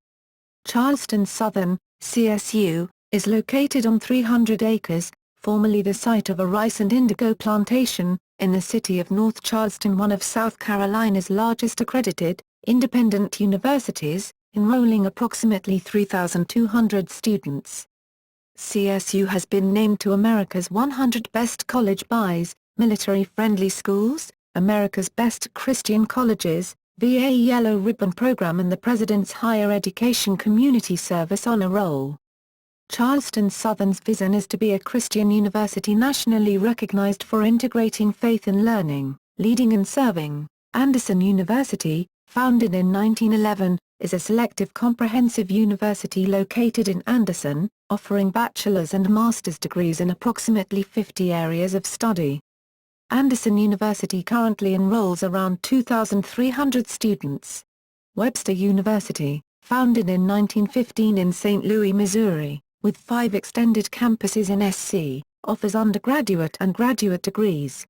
Speaker 2: Charleston Southern, CSU, is located on 300 acres, formerly the site of a rice and indigo plantation, in the city of North Charleston, one of South Carolina's largest accredited, independent universities, enrolling approximately 3,200 students. CSU has been named to America's 100 Best College Buys, Military-Friendly Schools, America's Best Christian Colleges, VA Yellow Ribbon Program and the President's Higher Education Community Service Honor Roll. Charleston Southern's vision is to be a Christian university nationally recognized for integrating faith and learning, leading and serving. Anderson University, founded in 1911, is a selective comprehensive university located in Anderson, offering bachelor's and master's degrees in approximately 50 areas of study. Anderson University currently enrolls around 2,300 students. Webster University, founded in 1915 in St. Louis, Missouri, with 5 extended campuses in SC, offers undergraduate and graduate degrees.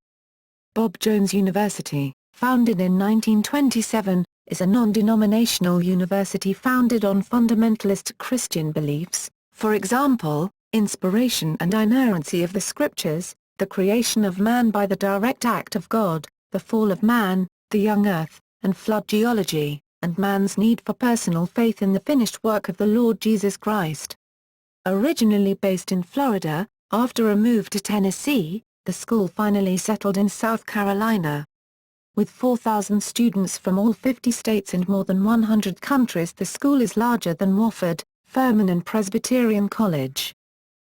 Speaker 2: Bob Jones University, founded in 1927, is a non-denominational university founded on fundamentalist Christian beliefs, for example, inspiration and inerrancy of the scriptures, the creation of man by the direct act of God, the fall of man, the young earth, and flood geology, and man's need for personal faith in the finished work of the Lord Jesus Christ. Originally based in Florida, after a move to Tennessee, the school finally settled in South Carolina. With 4,000 students from all 50 states and more than 100 countries, the school is larger than Wofford, Furman and Presbyterian College.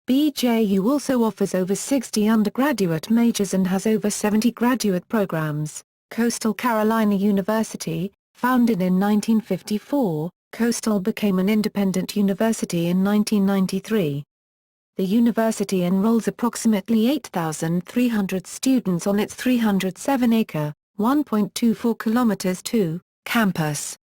Speaker 2: BJU also offers over 60 undergraduate majors and has over 70 graduate programs. Coastal Carolina University, founded in 1954, Coastal became an independent university in 1993. The university enrolls approximately 8,300 students on its 307-acre, 1.24 kilometers campus.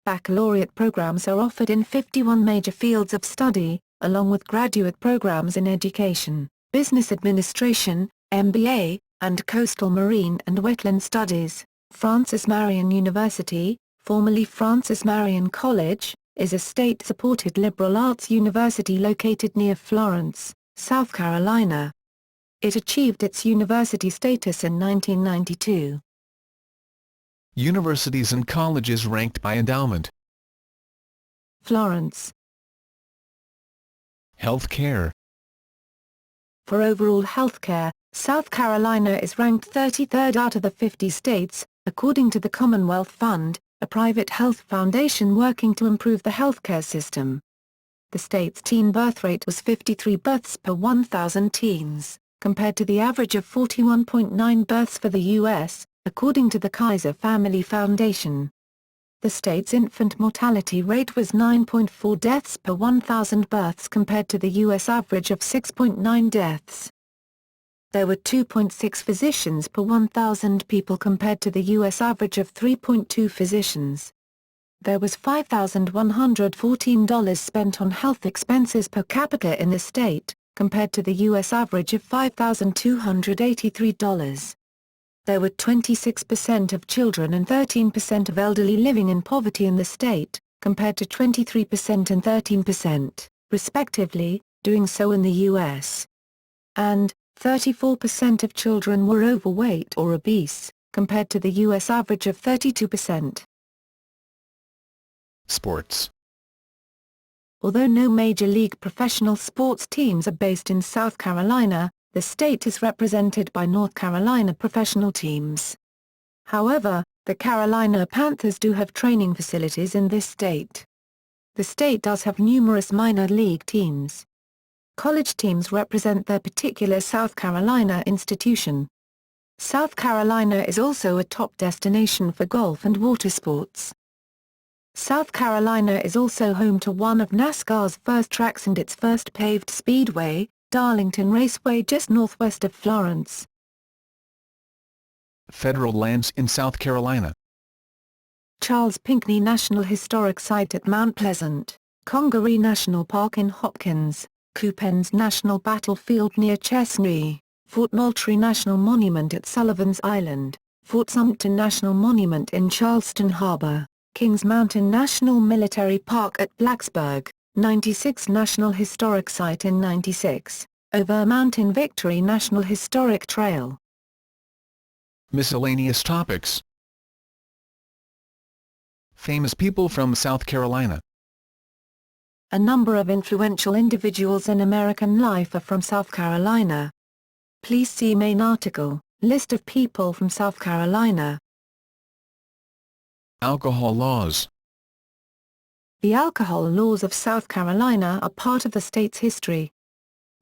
Speaker 2: Baccalaureate programs are offered in 51 major fields of study, along with graduate programs in education, business administration, MBA, and coastal marine and wetland studies. Francis Marion University, formerly Francis Marion College, is a state-supported liberal arts university located near Florence, South Carolina. It achieved its university status in 1992.
Speaker 1: Universities and colleges ranked by endowment.
Speaker 2: Florence.
Speaker 1: Healthcare.
Speaker 2: For overall healthcare, South Carolina is ranked 33rd out of the 50 states, according to the Commonwealth Fund, a private health foundation working to improve the healthcare system. The state's teen birth rate was 53 births per 1,000 teens, compared to the average of 41.9 births for the U.S., according to the Kaiser Family Foundation. The state's infant mortality rate was 9.4 deaths per 1,000 births compared to the U.S. average of 6.9 deaths. There were 2.6 physicians per 1,000 people compared to the U.S. average of 3.2 physicians. There was $5,114 spent on health expenses per capita in the state, compared to the U.S. average of $5,283. There were 26% of children and 13% of elderly living in poverty in the state, compared to 23% and 13%, respectively, doing so in the U.S. And 34% of children were overweight or obese, compared to the U.S. average of 32%.
Speaker 1: Sports.
Speaker 2: Although no Major League professional sports teams are based in South Carolina, the state is represented by North Carolina professional teams. However, the Carolina Panthers do have training facilities in this state. The state does have numerous minor league teams. College teams represent their particular South Carolina institution. South Carolina is also a top destination for golf and water sports. South Carolina is also home to one of NASCAR's first tracks and its first paved speedway, Darlington Raceway just northwest of Florence.
Speaker 1: Federal lands in South Carolina.
Speaker 2: Charles Pinckney National Historic Site at Mount Pleasant, Congaree National Park in Hopkins, Coupens National Battlefield near Chesnee, Fort Moultrie National Monument at Sullivan's Island, Fort Sumter National Monument in Charleston Harbor, Kings Mountain National Military Park at Blacksburg, 96 National Historic Site in 96, Over Mountain Victory National Historic Trail.
Speaker 1: Miscellaneous topics. Famous people from South Carolina.
Speaker 2: A number of influential individuals in American life are from South Carolina. Please see main article, List of people from South Carolina.
Speaker 1: Alcohol laws.
Speaker 2: The alcohol laws of South Carolina are part of the state's history.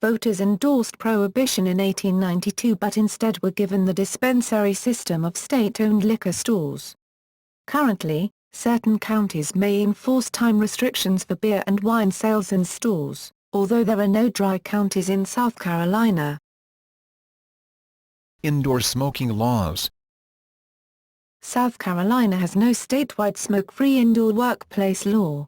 Speaker 2: Voters endorsed prohibition in 1892 but instead were given the dispensary system of state-owned liquor stores. Currently, certain counties may enforce time restrictions for beer and wine sales in stores, although there are no dry counties in South Carolina.
Speaker 1: Indoor smoking laws.
Speaker 2: South Carolina has no statewide smoke-free indoor workplace law.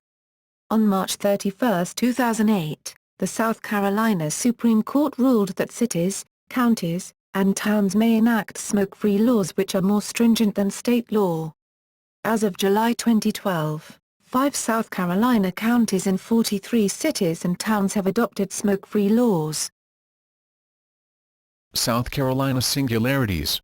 Speaker 2: On March 31, 2008, the South Carolina Supreme Court ruled that cities, counties, and towns may enact smoke-free laws which are more stringent than state law. As of July 2012, 5 South Carolina counties and 43 cities and towns have adopted smoke-free laws.
Speaker 1: South Carolina singularities.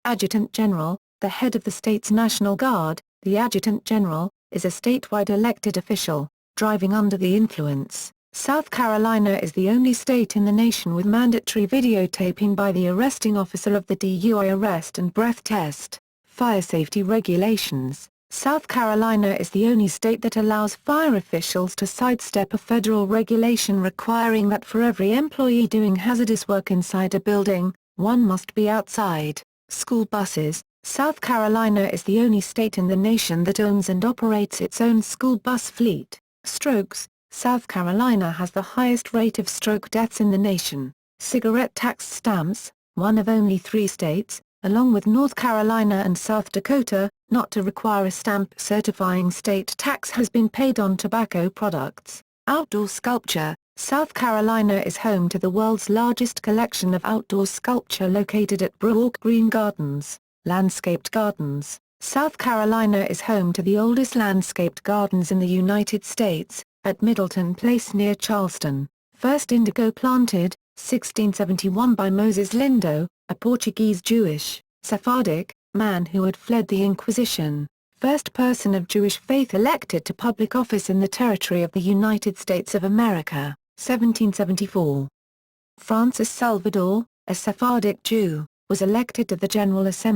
Speaker 2: Adjutant General, the head of the state's National Guard, the Adjutant General, is a statewide elected official, driving under the influence. South Carolina is the only state in the nation with mandatory videotaping by the arresting officer of the DUI arrest and breath test. Fire safety regulations. South Carolina is the only state that allows fire officials to sidestep a federal regulation requiring that for every employee doing hazardous work inside a building, one must be outside. School buses. South Carolina is the only state in the nation that owns and operates its own school bus fleet. Strokes. South Carolina has the highest rate of stroke deaths in the nation. Cigarette tax stamps, one of only 3 states, along with North Carolina and South Dakota, not to require a stamp certifying state tax has been paid on tobacco products. Outdoor sculpture. South Carolina is home to the world's largest collection of outdoor sculpture located at Brewark Green Gardens, Landscaped Gardens. South Carolina is home to the oldest landscaped gardens in the United States, at Middleton Place near Charleston. First indigo planted, 1671 by Moses Lindo, a Portuguese Jewish, Sephardic, man who had fled the Inquisition. First person of Jewish faith elected to public office in the territory of the United States of America, 1774. Francis Salvador, a Sephardic Jew, was elected to the General Assembly.